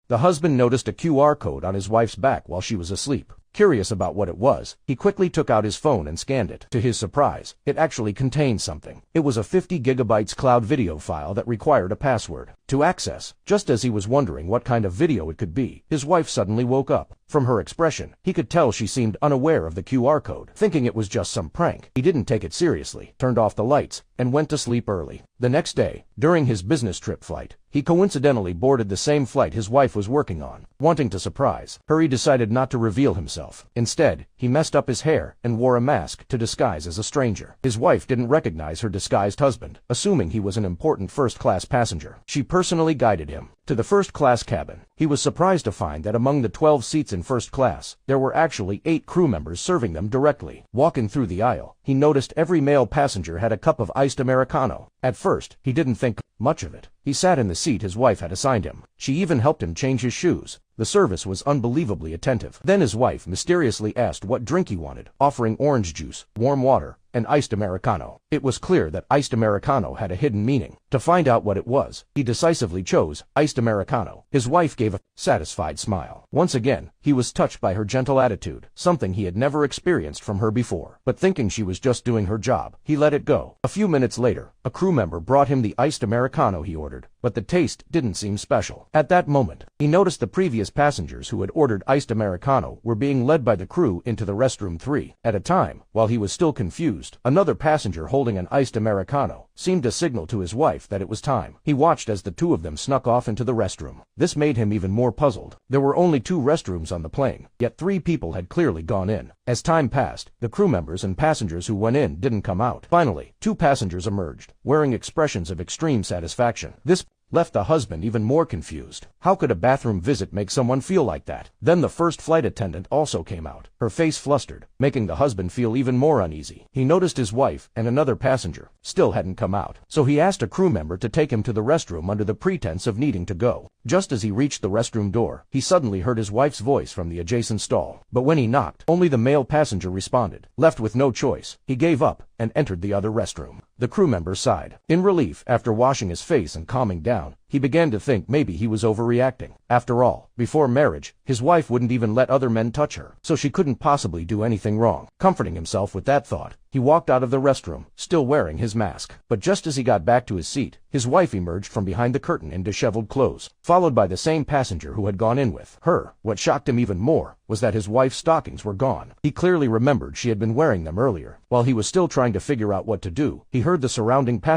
The husband noticed a QR code on his wife's back while she was asleep. Curious about what it was, he quickly took out his phone and scanned it. To his surprise, it actually contained something. It was a 50 gigabytes cloud video file that required a password to access. Just as he was wondering what kind of video it could be, his wife suddenly woke up. From her expression, he could tell she seemed unaware of the QR code. Thinking it was just some prank, he didn't take it seriously, turned off the lights, and went to sleep early. The next day, during his business trip flight, he coincidentally boarded the same flight his wife was working on. Wanting to surprise her, he decided not to reveal himself. Instead, he messed up his hair and wore a mask to disguise as a stranger. His wife didn't recognize her disguised husband, assuming he was an important first-class passenger. She personally guided him to the first-class cabin. He was surprised to find that among the 12 seats in first class, there were actually 8 crew members serving them directly. Walking through the aisle, he noticed every male passenger had a cup of iced Americano. At first, he didn't think much of it. He sat in the seat his wife had assigned him. She even helped him change his shoes. The service was unbelievably attentive. Then his wife mysteriously asked what drink he wanted, offering orange juice, warm water, and iced Americano. It was clear that iced Americano had a hidden meaning. To find out what it was, he decisively chose iced Americano. His wife gave a satisfied smile. Once again, he was touched by her gentle attitude, something he had never experienced from her before. But thinking she was just doing her job, he let it go. A few minutes later, a crew member brought him the iced Americano he ordered, but the taste didn't seem special. At that moment, he noticed the previous passengers who had ordered iced Americano were being led by the crew into the restroom 3. At a time, while he was still confused, another passenger holding an iced Americano seemed to signal to his wife that it was time. He watched as the two of them snuck off into the restroom. This made him even more puzzled. There were only 2 restrooms on the plane, yet 3 people had clearly gone in. As time passed, the crew members and passengers who went in didn't come out. Finally, 2 passengers emerged, wearing expressions of extreme satisfaction. This left the husband even more confused. How could a bathroom visit make someone feel like that? Then the first flight attendant also came out, her face flustered, making the husband feel even more uneasy. He noticed his wife and another passenger still hadn't come out, so he asked a crew member to take him to the restroom under the pretense of needing to go. Just as he reached the restroom door, he suddenly heard his wife's voice from the adjacent stall. But when he knocked, only the male passenger responded. Left with no choice, he gave up and entered the other restroom. The crew member sighed. In relief, after washing his face and calming down, he began to think maybe he was overreacting. After all, before marriage, his wife wouldn't even let other men touch her, so she couldn't possibly do anything wrong. Comforting himself with that thought, he walked out of the restroom, still wearing his mask. But just as he got back to his seat, his wife emerged from behind the curtain in disheveled clothes, followed by the same passenger who had gone in with her. What shocked him even more was that his wife's stockings were gone. He clearly remembered she had been wearing them earlier. While he was still trying to figure out what to do, he heard the surrounding passengers